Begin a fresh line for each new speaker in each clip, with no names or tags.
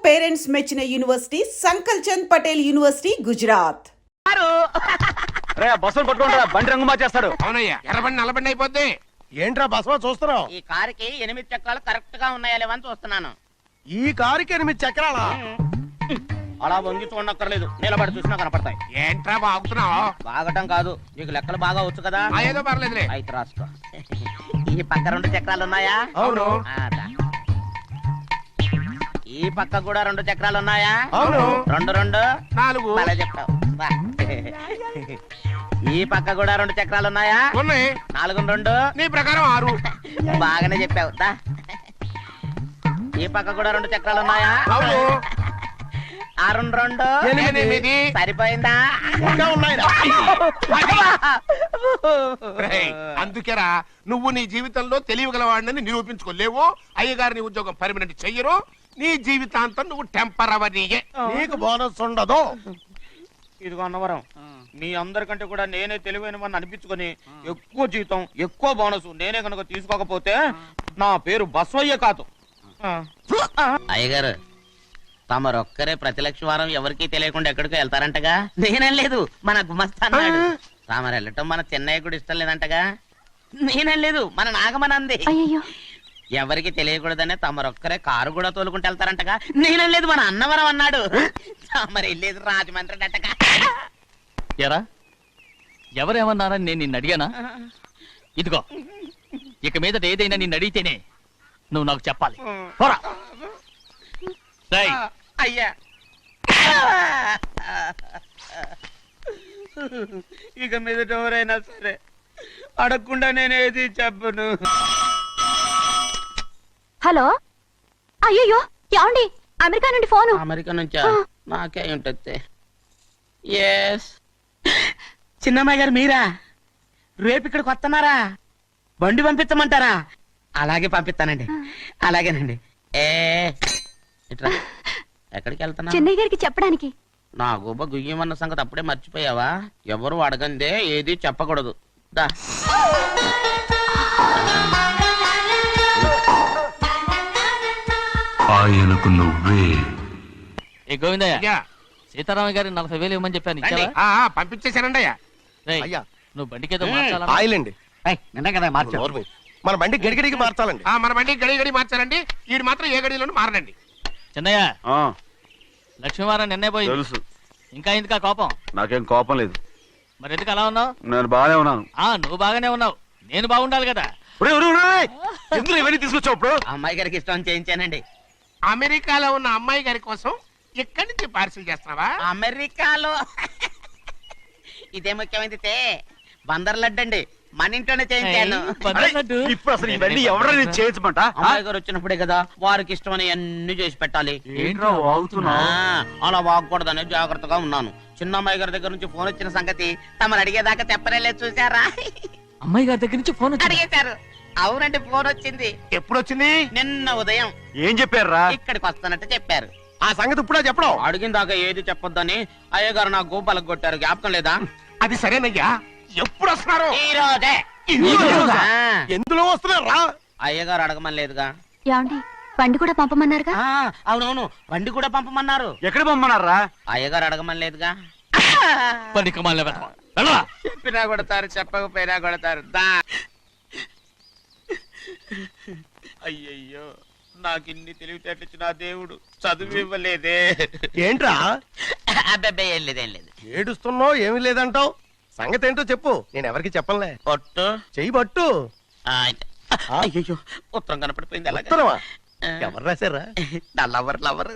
Parents మెచ్చిన university సంకల్ Chand Patel university Gujarat.
బస్సులు పట్టుకుంటా బండి రంగు మార్చేస్తాడు.
అవునయ్యా, ఎర్రబండి నల్లబండి అయిపోద్ది.
ఏంట్రా బసవా చూస్తున్నావు?
ఈ కారుకి 8 చక్రాలు కరెక్ట్ గా ఉన్నాయా లేవని చూస్తున్నాను.
ఈ కారుకి 8 చక్రాలా?
అలా వంగి చూడక్కర్లేదు, నిలబడి చూసినా కనపడతాయి.
ఏంట్రా బాగుతున్నావు?
బాగటం కాదు, నీకు లెక్కలు బాగా వచ్చు కదా.
ఏదో పర్లేదులే.
అయితే రాసుకో. ఈ పక్క 2 చక్రాలు ఉన్నాయా?
అవును.
ఈ పక్క కూడా 2 చక్రాలు ఉన్నాయా?
అవును.
2 2
4.
అలా చెప్తావు. ఈ పక్క కూడా 2 చక్రాలు ఉన్నాయా?
ఉన్నాయి.
4 2
నీ ప్రకారం 6.
బాగానే చెప్పావు. ఈ పక్క కూడా 2 చక్రాలు ఉన్నాయా?
అవును.
6 2
8.
సరిపోయిందా?
అందుకేరా నువ్వు నీ జీవితంలో తెలియగలవాడిని నిరూపించుకోలేవు. అయ్యగారు నీ ఉద్యోగం పర్మనెంట్ చెయ్యరు. నీ జీవితాంతం నువ్వు టెంపరవరీయే.
నీకు బోనస్ ఉండదు.
ఇదిగో అన్నవరం, మీ అందరికంటే కూడా నేనే తెలివైన వాడిని అనిపించుకొని ఎక్కువ జీతం ఎక్కువ బోనస్ నేనే కనుక తీసుకోకపోతే నా పేరు బస్వయ్య కాదు. అయ్యగారు, తమరొక్కరే ప్రతి లక్ష వారం ఎవరికీ తెలియకుండా ఎక్కడికో వెళ్తారంటగా? నేనేం లేదు, మన గుమస్తా అన్నాడు. తామరు వెళ్ళటం మన చెన్నయ్య కూడా ఇష్టం లేదంటగా? నేనేం లేదు, మన నాగమనంది. ఎవరికి తెలియకూడదనే తమరొక్కరే కారు కూడా తోలుకుంటూ వెళ్తారంటగా? నేనేం లేదు, మన అన్నవరం అన్నాడు. తమరు వెళ్ళేది రాజమండ్రి అంటగా.
ఎరా ఎవరేమన్నారని నేను నిన్ను అడిగానా? ఇదిగో, ఇక మీదట ఏదైనా నిన్ను అడిగితేనే నువ్వు నాకు చెప్పాలి.
అయ్యా, ఇక మీదట ఎవరైనా సరే అడగకుండా నేనేది చెప్పను.
హలో, అయ్యో ఏమండి, అమెరికా నుండి ఫోను.
అమెరికా నుంచా? నాకే ఉంటుంది. ఎస్, చిన్నమ్మాయి గారు మీరా? రేపు ఇక్కడికి వస్తున్నారా? బండి పంపించమంటారా? అలాగే పంపిస్తానండి. అలాగేనండి. ఇట్రా. ఎక్కడికి వెళ్తున్నా?
చెన్నై గారికి చెప్పడానికి.
నా గుబ్బ గుయ్యమన్న సంగతి అప్పుడే మర్చిపోయావా? ఎవరు అడగందే ఏది చెప్పకూడదు. దా.
ఆయనకు నువ్వే.
ఏ గోవిందయ్య, సీతారామ గారి 40,000 ఇవ్వమని చెప్పాను, ఇచ్చావా?
పంపించేశానండి అయ్యా.
అయ్యా,
నువ్వు బండికేదో మార్చాలా?
ఆయిల్ అండి.
నిన్న కదా మార్చారు.
మన బండి గడిగడికి మార్చాలండి.
మన బండి గడి మార్చాలండి. వీడు మాత్రం ఏ గడిలోనూ మారనండి.
చిన్నయ్య, లక్ష్మీవారం నిన్నే పోయి
తెలుసు.
ఇంకా ఎందుకా కోపం?
నాకేం కోపం లేదు.
మరి ఎందుకు అలా ఉన్నావు?
నేను బాగానే ఉన్నాను.
నువ్వు బాగానే ఉన్నావు, నేను బాగుండాలి కదా.
ఎందుకు ఇవన్నీ తీసుకొచ్చావు? ఇప్పుడు
అమ్మాయి గారికి ఇష్టం చేయించానండి.
అమెరికాలో ఉన్న అమ్మాయి గారి కోసం ఇక్కడి నుంచి పార్సిల్ చేస్తున్నావా?
అమెరికాలో ఇదే ముఖ్యమైనది. బందర్ లడ్డు అండి, మన ఇంట్లోనే చేయించాను.
ఇప్పుడు అసలు ఇవన్నీ ఎవరైనా చేయించమంట?
అమ్మాయి గారు వచ్చినప్పుడే కదా వారికి ఇష్టమని అన్ని చేసి పెట్టాలి.
ఏంట్రా వాగుతున్నా?
అలా వాగకూడదని జాగ్రత్తగా ఉన్నాను. చిన్న అమ్మాయి గారి దగ్గర నుంచి ఫోన్ వచ్చిన సంగతి తమరు అడిగేదాకా చెప్పలేదు. చూసారా?
అమ్మాయి గారి దగ్గర నుంచి ఫోన్
అడిగేశారు. అవునండి, ఫోన్ వచ్చింది.
ఎప్పుడు వచ్చింది?
నిన్న ఉదయం.
ఏం చెప్పారా?
ఇక్కడికి వస్తానంటే చెప్పారు.
ఆ సంగతి ఇప్పుడే చెప్పడం.
అడిగిన దాకా ఏది చెప్పొద్దని అయ్యగారు నా గోపాలకు కొట్టారు. జ్ఞాపకం లేదా?
అది సరేనయ్యా, ఎప్పుడు వస్తున్నారు?
ఈ రోజే.
ఎందులో వస్తున్నారా?
అయ్యగారు అడగమని లేదుగా.
ఏమండి, బండి కూడా పంపమన్నారుగా?
అవునవును, బండి కూడా పంపమన్నారు.
ఎక్కడ పంపమన్నారా?
అయ్యగారు అడగమని లేదుగా. చెప్పినా కొడతారు, చెప్పకపోయినా కొడతారు. అయ్యయ్యో, నాకు ఇన్ని తెలివితేటచ్చు నా దేవుడు చదువు ఇవ్వలేదే.
ఏంట్రా
అబ్బాయి, ఏం లేదు ఏం లేదు.
ఏడుస్తున్నావు? ఏమీ లేదంటావు. సంగతి ఏంటో చెప్పు, నేను ఎవరికి చెప్పలే.
పట్టు
చెయ్యి పట్టు.
అయ్యో, ఉత్తరం కనపడిపోయింది.
ఉత్తరమా? ఎవరు రాశారా?
నా లవర్.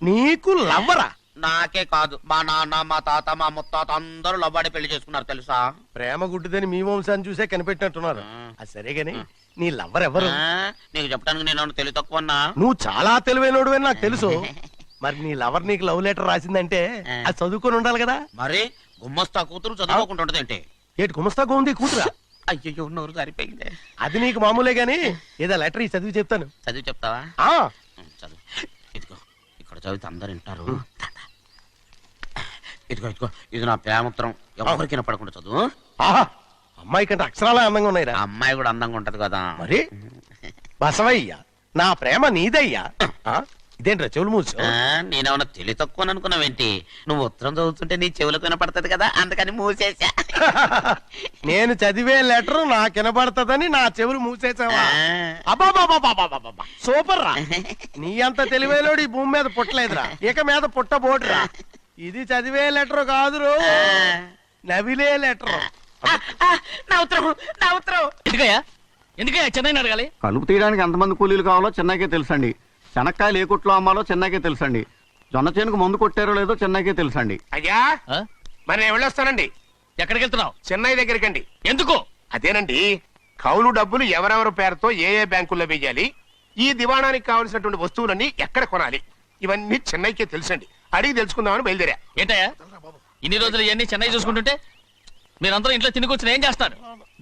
నీకు లవ్వరా?
నాకే కాదు, మా నాన్న, మా తాత, మా ముత్తాత అందరూ లవ్వాడి పెళ్లి చేసుకున్నారు తెలుసా?
ప్రేమ గుడ్డిదని మీ వంశాన్ని చూసే కనిపెట్టినట్టున్నారు. అది సరే గాని నీ లవ్వర్ ఎవరు?
నీకు చెప్పడానికి నేను తెలివి తక్కువన్నా?
నువ్వు చాలా తెలివైనడు అని నాకు తెలుసు. మరి నీ లవర్ నీకు లవ్ లెటర్ రాసిందంటే అది చదువుకొని ఉండాలి కదా.
మరి గుమ్మస్తా కూతురు చదువుకుంటూ ఏంటి?
ఏటి గుమస్తాగా ఉంది కూతురా?
అయ్యో, నోరు సరిపోయింది.
అది నీకు మామూలే గాని ఏదో లెటర్ ఈ చదివి చెప్తాను.
చదివి చెప్తావా? చదువు. ఇదిగో, ఇక్కడ చదివితే అందరు వింటారు. ఇదిగో ఇదిగో, ఇది నా ప్రేమోత్తరం. ఎవరికి పడకుండా చదువు.
అమ్మాయి కంటే అక్షరాలే అందంగా ఉన్నాయిరా.
అమ్మాయి కూడా అందంగా ఉంటది కదా.
మరి బసవయ్య, నా ప్రేమ నీదయ్యా. ఇదేంట్రా చెవులు మూసు
నేనేమన్నా తెలివి తక్కువ అనుకున్నావేంటి? నువ్వు ఉత్తరం చదువుతుంటే నీ చెవులకు వినపడుతుంది కదా, అందుకని మూసేసా.
నేను చదివే లెటర్ నాకు వినపడుతుందని నా చెవులు మూసేసావా? అబ్బాబాబాబాబాబాబా. సూపర్ రా. నీ అంత తెలివేలోడు ఈ భూమి మీద పుట్టలేదురా, ఇక మీద పుట్టబోడురా. ఇది చదివే లెటర్ కాదురు, నవిలే లెటర్.
నా ఉత్తరం, నా ఉత్తరం.
ఎందుకయ్యా చెన్నైని అడగాలి?
కలుపు తీయడానికి ఎంతమంది కూలీలు కావాలో చెన్నైకే తెలుసండి. శనక్కాయలు ఏ కొట్లో అమ్మాలో చెన్నైకే తెలుసండి. జొన్న చేనుకు మందు కొట్టారో లేదో చెన్నైకే తెలుసండి.
అయ్యా
ఆ?
మరి నేను వెళ్ళొస్తానండి
ఎక్కడికి వెళ్తున్నావు?
చెన్నై దగ్గరికండి.
ఎందుకు?
అదేనండి, కౌలు డబ్బులు ఎవరెవరి పేరుతో ఏ ఏ బ్యాంకుల్లో వేయాలి, ఈ దివాణానికి కావలసినటువంటి వస్తువులన్నీ ఎక్కడ కొనాలి, ఇవన్నీ చెన్నైకే తెలుసండి. అడిగి తెలుసుకుందామని బయలుదేరా.
ఏంటయ్యా ఇన్ని రోజులు ఇవన్నీ చెన్నై చూసుకుంటుంటే మీరందరూ ఇంట్లో తిని కూర్చుని ఏం చేస్తారు?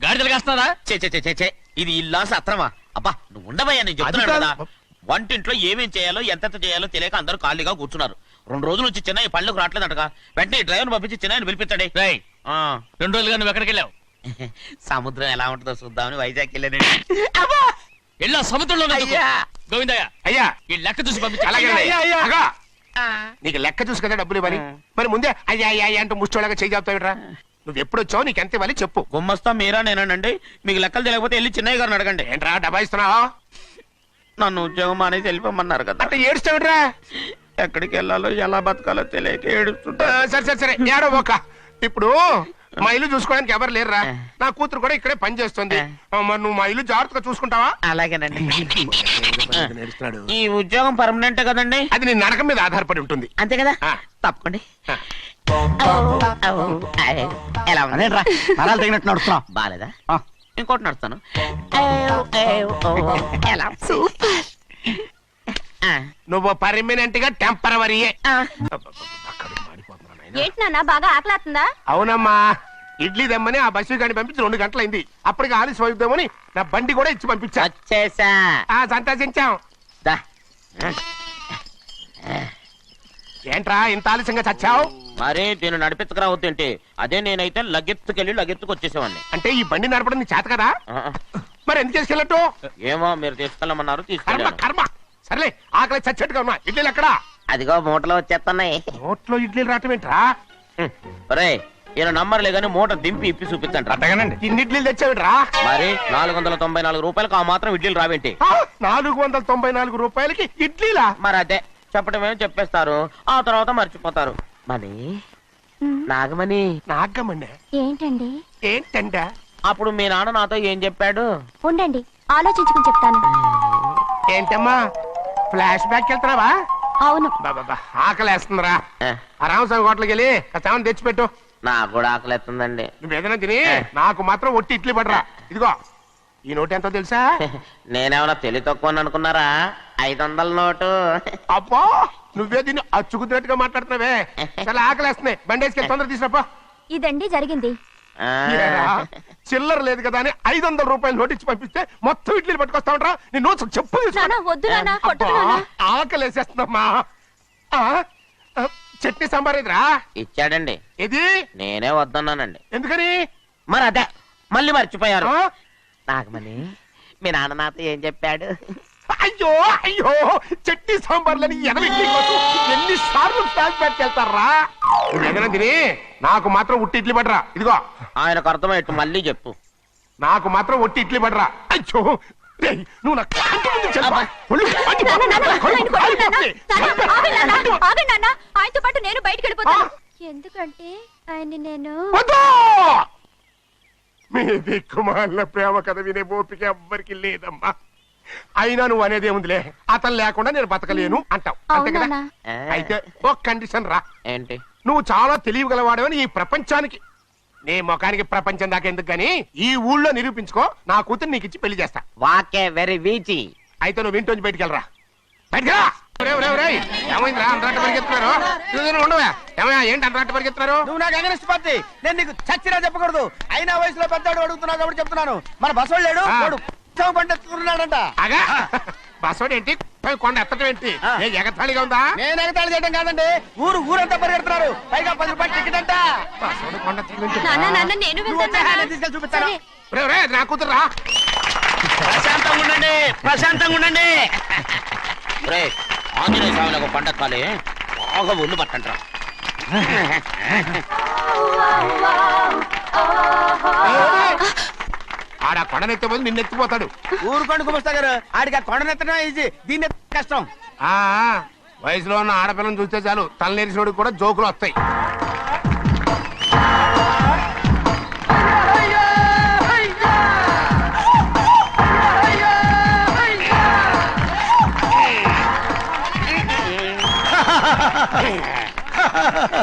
గాడిదలు కాస్తున్నారా?
చే చే చే, చే చే. ఇది ఇల్లా సత్రమా? అబ్బా నువ్వు ఉండబోయా, నేను చెప్తున్నాను
అది
కదా.
కాదు.
వంటింట్లో ఏమేం చేయాలో ఎంతెంత చేయాలో తెలియక అందరూ ఖాళీగా కూర్చున్నారు. 2 రోజులు వచ్చి చెన్నై పళ్ళకు రావట్లేదంటగా. వెంటనే డ్రైవర్ పంపించి చెన్నైని పిలిపించండి.
రేయ్,
ఆ.
2 రోజులుగా నువ్వు ఎక్కడికి వెళ్ళావు?
సముద్రం ఎలా ఉంటుందో చూద్దామని వైజాగ్ వెళ్ళానండి.
వెళ్ళా సముద్రంలో
అయ్యా.
గోవిందయ్య
అయ్యా
ఈ లెక్క చూసి పంపించు.
అలాగే
అయ్యా, అయ్యా.
అగా. నీకు లెక్క చూసి కదా డబ్బులు ఇవ్వాలి. మరి ముందే అయ్యా అయ్యా అయ్యా అంటూ ముష్టోళ్ళగా చేయి చెప్తావిట్రా. నువ్వు ఎప్పుడు వచ్చావు, నీకు ఎంత ఇవ్వాలి చెప్పు.
గుమ్మస్తా మీరా నేనండి. మీకు లెక్కలు తెలియకపోతే వెళ్ళి చిన్నయ్య గారిని అడగండి.
ఏంట్రా డబ్బా ఇస్తున్నావా?
నన్ను ఉద్యోగం అనేది వెళ్ళిపోమన్నారు కదా.
అంటే ఏడుస్తావిట్రా.
ఎక్కడికి వెళ్ళాలో ఎలా బతకాలో తెలియక ఏడుస్తుంటా.
సరే సరే సరే ఏడో ఒక. ఇప్పుడు మా ఇల్లు చూసుకోవడానికి ఎవరు లేరురా. నా కూతురు కూడా ఇక్కడే పని చేస్తుంది. మరి నువ్వు మా ఇల్లు జాగ్రత్తగా చూసుకుంటావా?
అలాగేనండి.
నేర్చుకున్నాడు.
ఈ ఉద్యోగం పర్మనెంట్ కదండి?
అది నీ నరకం మీద ఆధారపడి ఉంటుంది.
అంతే కదా.
ఆ.
తప్పకండి.
ఆ.
ఎలా ఉంది?
అదేంట్రా నరాలు తగినట్టు నడుస్తున్నావు?
బాలేదా?
ఆ.
ఇంకోటి నడుస్తాను. ఎలా ఉంది?
సూపర్.
ఆ.
నువ్వు పర్మనెంట్ గా టెంపరవరీయే.
ఆ.
ఏంటి నాన్న బాగా ఆకలాతుందా?
అవునమ్మా, ఇడ్లీ దమ్మని ఆ బస్సు గాని పంపించి 2 గంటలైంది. అప్పటికి ఆలస్యం అవుతామని నా బండి కూడా ఇచ్చి పంపించా.
వచ్చేసా.
సంతోషించాం.
దా.
ఏంట్రా ఇంత ఆలస్యంగా చచ్చావు?
మరి దీన్ని నడిపించకరావద్దేంటి? అదే నేనైతే లగెత్తుకెళ్ళి లగెత్తుకు వచ్చేసేవాడిని.
అంటే ఈ బండి నడపడం నీ చేత కదా?
ఆ.
మరి ఎందుకు చేసుకెళ్ళట్టు?
ఏమో మీరు తీసుకెళ్ళమన్నారు,
కర్మ
తీసుకెళ్ళాను.
కర్మ. సర్లే, ఆకలి చచ్చేట్టుగా ఉన్నా. ఇడ్లీలు ఎక్కడా?
అదిగో మూటలో వచ్చేస్తున్నాయి.
నోట్లో ఇడ్లీలు రావటం ఏంట్రా?
ఒరే ఈయన నంబర్లే గానీ మూట దింపి ఇప్పి చూపించండి.
అట్టగానండి. ఇన్ని ఇడ్లీలు తెచ్చావిడ్రా?
మరి 494 రూపాయలకు ఆ మాత్రం ఇడ్లీలు రావేంటి?
494 రూపాయలకి ఇడ్లీలా?
మరి అదే చెప్పడమేమో చెప్పేస్తారు, ఆ తర్వాత మర్చిపోతారు. మని నాగమణి,
నాగమ్మండి.
ఏంటండి?
ఏంటంట?
అప్పుడు మీ నాన్న నాతో ఏం చెప్పాడు?
ఉండండి ఆలోచించుకుని చెప్తాను.
ఏంటమ్మా ఫ్లాష్ బ్యాక్ వెళ్తున్నావా?
అవును.
బాబా ఆకలేస్తుందిరా.
ఆ,
ఆ రామస్వామి హోటల్కి వెళ్ళి కాస్త తెచ్చిపెట్టు.
నాకు కూడా ఆకలిస్తుందండి.
నువ్వు ఏదైనా తిని నాకు మాత్రం ఒట్టి ఇడ్లీ పడరా. ఇదిగో ఈ నోటు ఎంతో తెలుసా?
నేనేమన్నా తెలివి తక్కువ అనుకున్నారా? 500 నోటు.
అబ్బో నువ్వే దీన్ని అచ్చుకుతున్నట్టుగా మాట్లాడుతున్నావే. చాలా ఆకలేస్తున్నాయి. బండేసుకెళ్ళి తొందర తీసినప్ప.
ఇదండి జరిగింది.
ఆ,
చిల్లర లేదు కదా అని 500 రూపాయలు నోటు ఇచ్చి పంపిస్తే మొత్తం ఇడ్లీలు పట్టుకొస్తా ఉంటా. నీ నోట్స్ చెప్పు తీసుకో.
నాన్న వద్దు నాన్న, కొట్టకు
అబ్బా,
నాన్న.
ఆకలేసేస్తుందమ్మా. ఆ, ఆ, చట్నీ సాంబార్ ఎదురా?
ఇచ్చాడండి.
ఇది
నేనే వద్దన్నానండి.
ఎందుకని?
మరి అదే మళ్ళీ మర్చిపోయారు.
ఆ?
నాగమణి మీ నాన్న నాతో ఏం చెప్పాడు?
అయ్యో అయ్యో చట్నీ సాంబార్లని ఎన్ని సార్లు ఫ్లాష్ బ్యాక్ వెళ్తారా? ఏదైనా తిని నాకు మాత్రం ఉట్టి ఇడ్లీ పడరా. ఇదిగో
ఆయనకు అర్థమయ్యట్టు మళ్ళీ చెప్పు.
నాకు మాత్రం ఒట్టి ఇడ్లీ పడరా. అయ్యో రేయ్, నువ్వు నా కంటి ముందు చెప్పా. ఒళ్ళు మండి
నాన్న, నాన్న,
పోతుంది.
ఆయన కొట్టకు నాన్న. నాన్న, ఆగండి నాన్న,
వద్దు.
ఆగండి నాన్న. ఆయనతో పాటు నేను బయటికి వెళ్ళిపోతాను. ఎందుకంటే ఆయన్ని నేను
వద్దు. మీ దిక్కుమాల ప్రేమ కథ వినే ఓపిక ఎవ్వరికి లేదమ్మా. అయినా నువ్వు అనేది ఏముందిలే, అతను లేకుండా నేను బతకలేను అంటావు అంతే కదా?
అవునా?
ఆ,
అయితే ఒక కండిషన్ రా.
ఏంటి?
నువ్వు చాలా తెలియగలవాడవని ఈ ప్రపంచానికి, నీ ముఖానికి ప్రపంచం దాకా ఎందుకు గాని ఈ ఊళ్ళో నిరూపించుకో. నా కూతురు నీకు ఇచ్చి పెళ్లి చేస్తా.
వాకే వెరీ వీచి.
అయితే నువ్వు ఇంటి నుంచి బయటికి వెళ్ళరా. బయటికి ఏమైందిరా అంతరాట పరిగెత్తున్నారు? ఉండవా ఏమయ్యా, ఏంటి అంతరాట పరిగెత్తున్నారు?
నువ్వు నాకు అగనిస్ట్ పార్టీ, నేను నీకు చచ్చినా చెప్పకూడదు. అయినా వయసులో పెద్దవాడు అడుగుతున్నావు కాబట్టి చెప్తున్నాను. మన బసవాడు లేడు,
ఆ.
వాడు ఉత్సవం పండిస్తున్నాడంట.
అగా బస్సోడు ఏంటి, కొండ ఎత్తడం ఏంటి? ఏ ఎగతాళిగా ఉందా?
నేను ఎగతాళి చేయడం కాదండి, ఊరంతా పరిగెడుతున్నారు. పైగా 10 రూపాయలు టికెట్ అంట.
బస్సోడు కొండ
నాన్న నాన్న నేను
నువ్వు వచ్చే
వెళ్తాను
హ్యాండ్ తీసుకెళ్ళి చూపిస్తాను.
సరే.
నా కూతురు రా.
ప్రశాంతంగా ఉండండి, ప్రశాంతంగా ఉండండి. రేయ్, ఆంజనేయ స్వామిలకు పండక్కాలి బాగా ఒళ్ళు పట్టంటారా.
ఆడ కొండనెత్తబోదు నిన్నెత్తిపోతాడు.
ఊరుకోండి గుమస్తా గారు, ఆడికి ఆ కొండనెత్తడం ఈజీ, దీన్ని ఎత్తడం కష్టం.
ఆ వయసులో ఉన్న ఆడపిల్లని చూస్తే చాలు తలనేరిసినోడికి కూడా జోకులు వస్తాయి.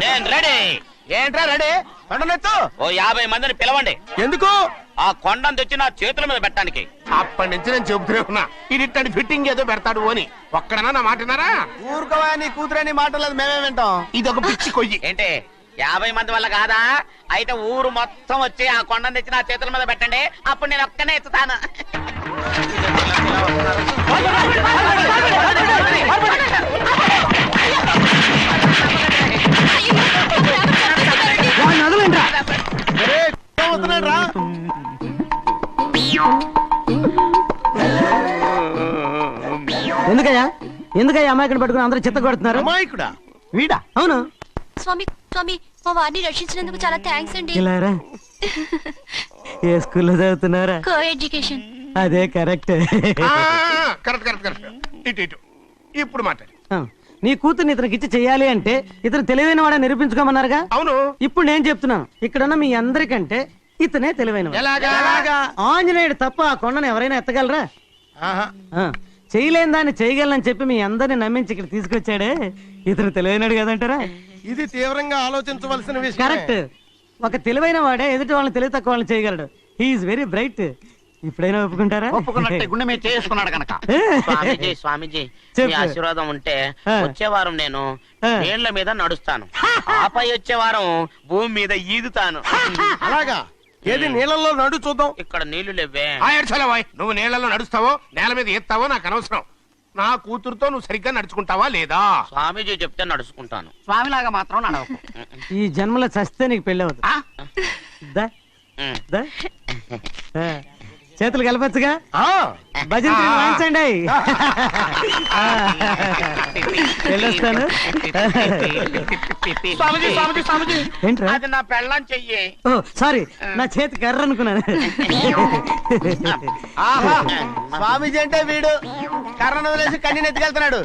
నేను రెడీ.
ఏంట్రా రెడీ? కొండనెత్తు.
ఓ 50 మందిని పిలవండి.
ఎందుకు?
ఆ కొండను తెచ్చి నా చేతుల మీద పెట్టడానికి.
అప్పటి నుంచి నేను చెబుతూనే ఉన్నా ఇడిట్టని ఫిట్టింగ్ ఏదో పెడతాడు అని. ఒక్కడనా నా మాట విన్నారా?
ఊరుకోవా, నీ కూతురని మాటలేదు, మేమే వింటాం.
ఇది ఒక పిచ్చి కొయ్యి.
ఏంటి 50 మంది వల్ల కాదా? అయితే ఊరు మొత్తం వచ్చి ఆ కొండను తెచ్చి నా చేతుల మీద పెట్టండి, అప్పుడు నేను ఒక్కనే ఎత్తుతాను.
ఒరేయ్, వస్తున్నాడు రా.
ఎందుకయ్యా అమాయకుని పట్టుకుని అందరూ చెత్త కొడుతున్నారు?
అమాయకుడా?
వీడా? అవును.
స్వామి స్వామి మా వారిని రక్షించినందుకు చాలా థ్యాంక్స్ అండి.
ఇలారా ఏ స్కూల్లో చదువుతున్నారా?
Coeducation.
అదే కరెక్ట్.
Correct correct correct. ఇటు ఇటు ఇప్పుడు మాట్లాడు.
నీ కూతుర్ని ఇతనికి ఇచ్చి చెయ్యాలి అంటే ఇతను తెలివైన వాడని నిరూపించుకోమన్నారుగా.
అవును.
ఇప్పుడు నేను చెప్తున్నాను, ఇక్కడున్న మీ అందరికంటే ఇతనే తెలివైన వాడు.
ఎలాగా?
ఆంజనేయుడు తప్ప ఆ కొండను ఎవరైనా ఎత్తగలరా?
ఆహా.
చేయలేని దాన్ని చేయగలనని చెప్పి మీ అందరిని నమ్మించి ఇక్కడ తీసుకొచ్చాడే, ఇతను తెలివైనడు కదంటారా?
ఇది తీవ్రంగా ఆలోచించవలసిన విషయం.
కరెక్ట్. ఒక తెలివైన వాడే ఎదుటి వాళ్ళని తెలివి తక్కువ వాళ్ళని చేయగలడు. He's very bright. ఇప్పుడైనా ఒప్పుకుంటారా?
ఒప్పుకున్నట్టే, గుండె మీద చేసుకున్నాడు కనుక.
స్వామీజీ స్వామీజీ
చెప్పు.
మీ ఆశీర్వాదం ఉంటే
ఆ.
వచ్చే వారం నేను
ఆ.
నీళ్ల మీద నడుస్తాను, ఆపై వచ్చే వారం భూమి మీద ఈదుతాను.
అలాగా? ఏది నీళ్ళల్లో నడు చూద్దాం.
ఇక్కడ నీళ్లు లేవే.
ఏడ్చలేవాయ్. నువ్వు నీళ్లలో నడుస్తావో నేల మీద ఎత్తావో నాకు అనవసరం. నా కూతురుతో నువ్వు సరిగ్గా నడుచుకుంటావా లేదా?
స్వామీజీ చెప్తే నడుచుకుంటాను.
స్వామిలాగా మాత్రం నడవకు.
ఈ జన్మలో చస్తే నీకు పెళ్ళి అవుతుంది. దా,
ఉమ్.
దా. ఆ, చేతులు కలపచ్చుగా.
ఆ,
భజన వాయించండి. వెళ్ళొస్తాను.
స్వామీజీ స్వామీజీ స్వామీజీ
ఏంట్రా?
అది నా పెళ్ళం చెయ్యి.
ఓ సారీ, నా చేతి కర్ర అనుకున్నాను.
ఆహా, స్వామీజీ అంటే వీడు కర్రను వదిలేసి కన్నీని ఎత్తుకెళ్తున్నాడు.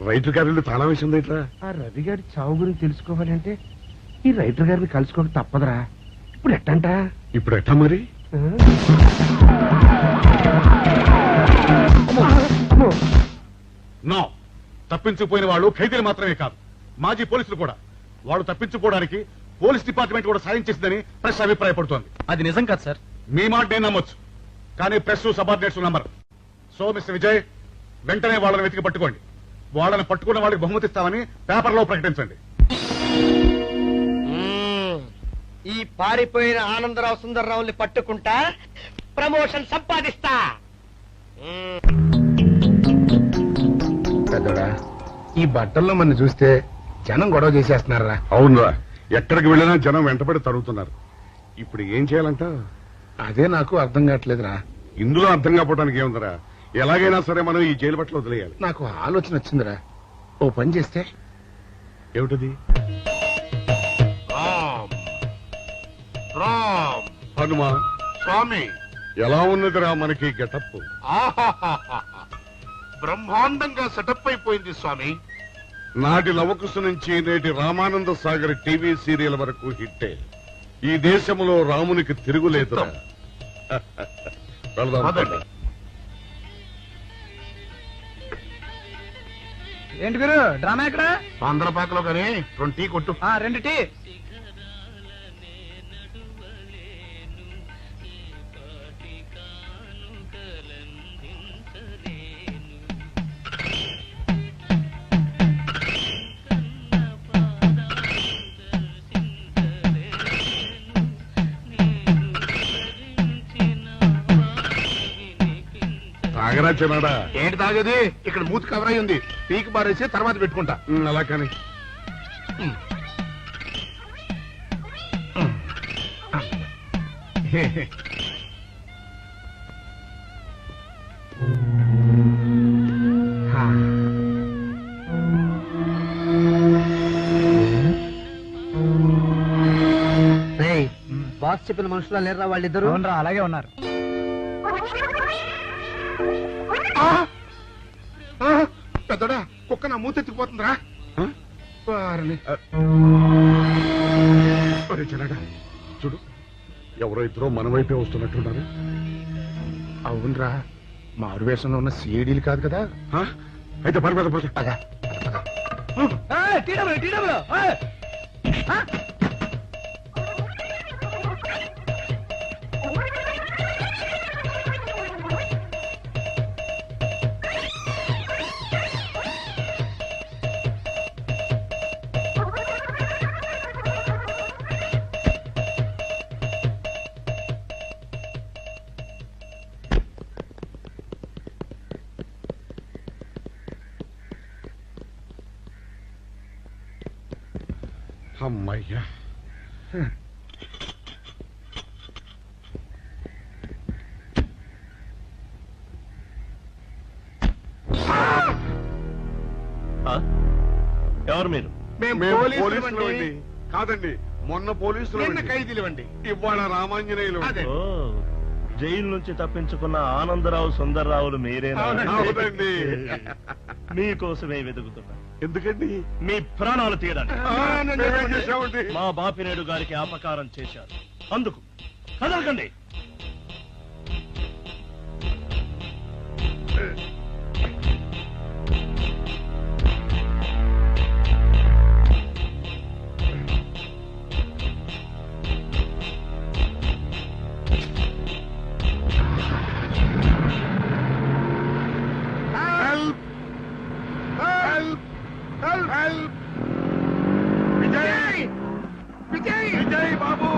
రైతు గారి తాళం వేసింది ఇట్లా.
ఆ రవి గారి చావు గురించి తెలుసుకోవాలంటే ఈ రైటర్ గారిని కలుసుకోక తప్పదురా. ఇప్పుడు ఎట్టంట?
ఇప్పుడు ఎట్టా మరి?
నో, తప్పించుకుపోయిన వాళ్ళు ఖైదీలు మాత్రమే కాదు, మాజీ పోలీసులు కూడా. వాళ్ళు తప్పించుకోవడానికి పోలీస్ డిపార్ట్మెంట్ కూడా సాయం చేసిందని ప్రెస్ అభిప్రాయపడుతోంది.
అది నిజం కాదు సార్.
మీ మాట నేను నమ్మొచ్చు, కానీ ప్రెస్ సబార్డినేట్స్ నమ్మరు. సో మిస్టర్ విజయ్, వెంటనే వాళ్ళని వెతికి పట్టుకోండి. వాళ్ళని పట్టుకున్న వాళ్ళకి బహుమతి ఇస్తామని పేపర్లో ప్రకటించండి.
ఈ పారిపోయిన ఆనందరావు సుందర్రావుని పట్టుకుంటా ప్రమోషన్ సంపాదిస్తా.
పెద్దోడా, ఈ బట్టల్లో మన చూస్తే జనం గొడవ చేసేస్తున్నారా?
అవునరా, ఎక్కడికి వెళ్ళినా జనం వెంటబడి తరుగుతున్నారు. ఇప్పుడు ఏం చేయాలంట?
అదే నాకు అర్థం కావట్లేదురా.
ఇందులో అర్థం కాకపోవడానికి ఏముందిరా, ఎలాగైనా సరే మనం ఈ జైలు బట్టలు వదిలేయాలి.
నాకు ఆలోచన వచ్చిందిరా. ఓ పని చేస్తే.
ఏమిటది?
రామ్
హనుమా
స్వామి,
ఎలా ఉన్నదిరా మనకి గెటప్?
బ్రహ్మాండంగా సెటప్ అయిపోయింది స్వామి.
నాటి లవకుశ నుంచి నేటి రామానంద సాగర్ టీవీ సీరియల్ వరకు హిట్టే. ఈ దేశంలో రామునికి తిరుగులేదురా. వెళదాం.
పదండి.
ఏంటి గురు డ్రామా ఎక్కడ?
పందలపాకలో కానీ 2 టీ కొట్టు.
2 టీ.
తాగరా చిన్నాడా.
ఏంటి తాగేది? ఇక్కడ మూతి కవర్ అయి ఉంది. పీకి బారేసి తర్వాత పెట్టుకుంటా.
అలా కానీ
బాస్ చెప్పిన మనుషులా లేరా వాళ్ళిద్దరు? అలాగే ఉన్నారు.
పెద్దడా కుక్క నా మూతెత్తిపోతుందిరా. వారిని.
ఒరే చిన్నాడా, చూడు ఎవరో ఇద్దరు మన వైపే వస్తున్నట్టున్నారు.
అవునరా, మారు వేషంలో ఉన్న సీడీలు కాదు కదా.
అయితే పని మీద పద.
అదా
అమ్మయ్యా.
ఎవరు మీరు?
మేము పోలీసులు అండి. కాదండి, మొన్న పోలీసులు
నిన్న
అండి.
ఖైదీలు అండి.
ఇవాళ రామాంజనేయులు అండి.
అదే.
జైలు నుంచి తప్పించుకున్న ఆనందరావు సుందర్రావులు మీరేనా?
అవునండి.
మీకోసమే వెతుకుతున్నా.
ఎందుకండి?
మీ ప్రాణాలు తీయడానికి.
మేమేం చేశామండి?
మా బాపినేడు గారికి అపకారం చేశారు. అందుకు కదలకండి.
విజయ్! విజయ్!
విజయ్ బాబు,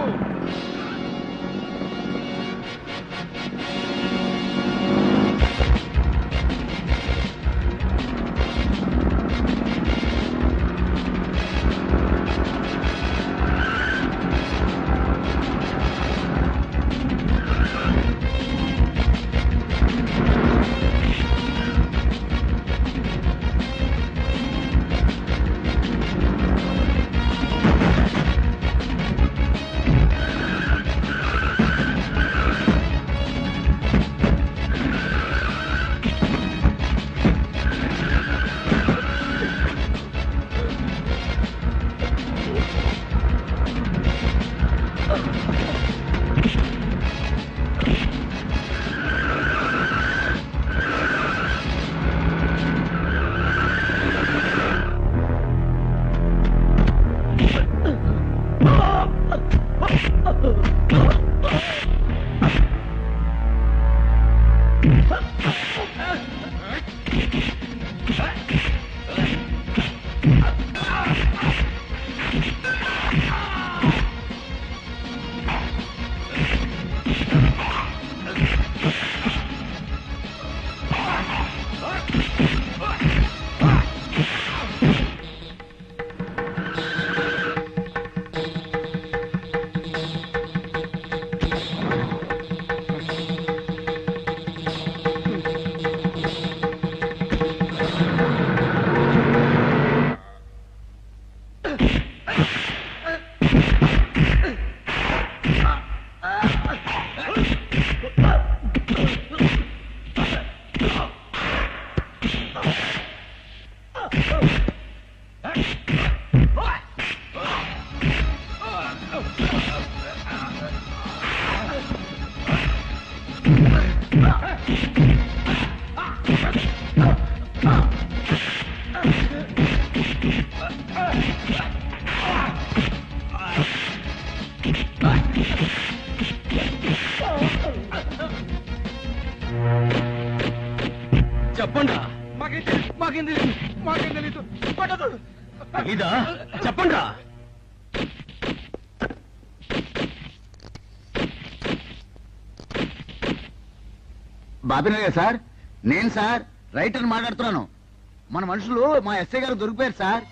చెప్పండి ఇదా చెప్పండి
బాబినయ్య సార్, నేను సార్ రైటర్ మాట్లాడుతున్నాను. మన మనుషులు మా ఎస్ఐ గారు దొరికిపోయారు సార్.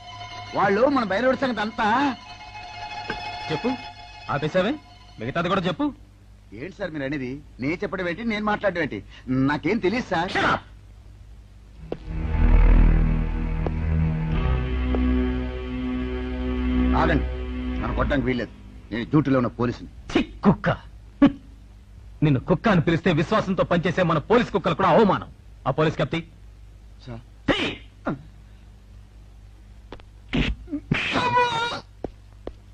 వాళ్ళు మన బయలుదేరి సంగతి అంతా.
చెప్పు ఆపేసావే, మిగతాది కూడా చెప్పు.
ఏంటి సార్ మీరు అనేది? నేను చెప్పడం ఏంటి, నేను మాట్లాడడం ఏంటి? నాకేం తెలియదు సార్. ఆగండి, నన్ను కొట్టడానికి వీల్లేదు. నేను డ్యూటీలో ఉన్న పోలీసుని.
కుక్క నిన్ను కుక్క అని పిలిస్తే విశ్వాసంతో పనిచేసే మన పోలీస్ కుక్కలు కూడా అవమానం. ఆ పోలీస్ కప్తి
సార్